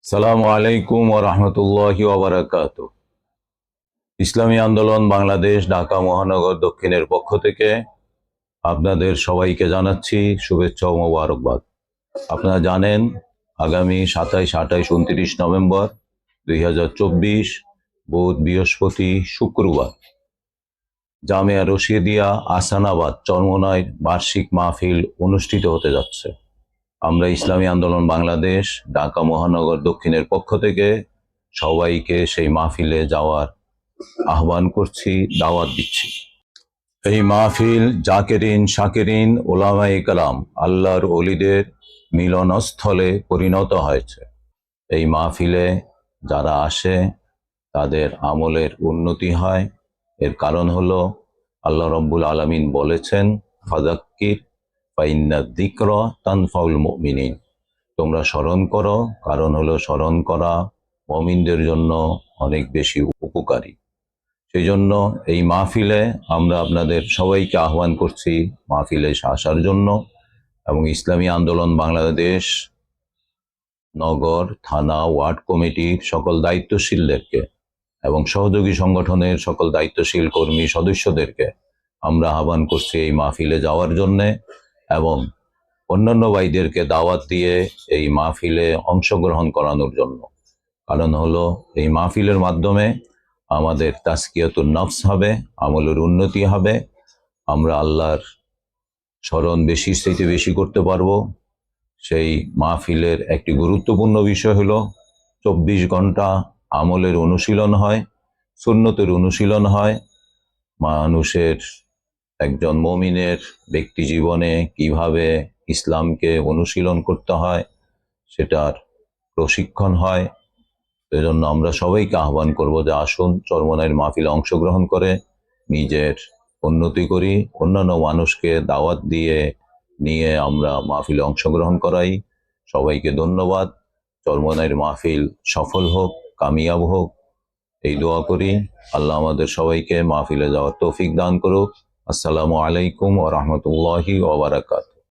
সালামু আলাইকুম ওয়া রাহমাতুল্লাহি ওয়া বারাকাতুহু। ইসলামী আন্দোলন বাংলাদেশ ঢাকা মহানগর দক্ষিণের পক্ষ থেকে আপনাদের সবাইকে জানাচ্ছি শুভেচ্ছা ও মোবারকবাদ। আপনারা জানেন আগামী 27, 28, 29 নভেম্বর 2024 বুধ, বৃহস্পতি, শুক্রবার জামিয়া রশিদিয়া আহসানাবাদ চরমোনাই বার্ষিক মাহফিল অনুষ্ঠিত হতে যাচ্ছে। আমরা ইসলামী আন্দোলন বাংলাদেশ ঢাকা মহানগর দক্ষিণের পক্ষ থেকে সবাইকে সেই মাহফিলে যাওয়ার আহ্বান করছি, দাওয়াত দিচ্ছি। এই মাহফিল জাকেরিন শাকেরিন ওলামায়ে কেরাম আল্লাহর ওলিদের মিলনস্থলে পরিণত হয়েছে। এই মাহফিলে যারা আসে তাদের আমলের উন্নতি হয়। এর কারণ হলো আল্লাহ রব্বুল আলামিন বলেছেন, ফাযাক্কির ফাইন্না যিকরা তানফাউল মুমিনিন। তোমরা স্মরণ করো, কারণ হলো স্মরণ করা মুমিনদের জন্য অনেক বেশি উপকারী। সেই জন্য এই মাহফিলে আমরা আপনাদের সবাইকে আহ্বান করছি মাহফিলে আসার জন্য, এবং ইসলামী আন্দোলন বাংলাদেশ নগর, থানা, ওয়ার্ড কমিটির সকল দায়িত্বশীলদেরকে এবং সহযোগী সংগঠনের সকল দায়িত্বশীল কর্মী সদস্যদেরকে আমরা আহ্বান করছি এই মাহফিলে যাওয়ার জন্যে, এবং অন্যান্য ভাইদেরকে দাওয়াত দিয়ে এই মাহফিলে অংশগ্রহণ করানোর জন্য। কারণ হলো এই মাহফিলের মাধ্যমে আমাদের তাজকিয়াতুন নফস হবে, আমলের উন্নতি হবে, আমরা আল্লাহর স্মরণ বেশি থেকে বেশি করতে পারবো। সেই মাহফিলের একটি গুরুত্বপূর্ণ বিষয় হলো 24 ঘন্টা আমলের অনুশীলন হয়, সুন্নতের অনুশীলন হয়। মানুষের একজন মুমিনের ব্যক্তি জীবনে কিভাবে ইসলামকে অনুশীলন করতে হয় সেটার প্রশিক্ষণ হয়। এজন্য আমরা সবাইকে আহ্বান করব যে আসুন চরমোনাইয়ের মাহফিলে অংশগ্রহণ করে নিজের উন্নতি করি, অন্যান্য মানুষকে দাওয়াত দিয়ে নিয়ে আমরা মাহফিলে অংশগ্রহণ করাই। সবাইকে ধন্যবাদ। চরমোনাইয়ের মাহফিল সফল হোক, কামিয়াব হোক, এই দোয়া করি। আল্লাহ আমাদের সবাইকে মাহফিলে যাওয়ার তৌফিক দান করুক। আসসালামু আলাইকুম ওয়া রাহমাতুল্লাহি ওয়া বারাকাতুহু।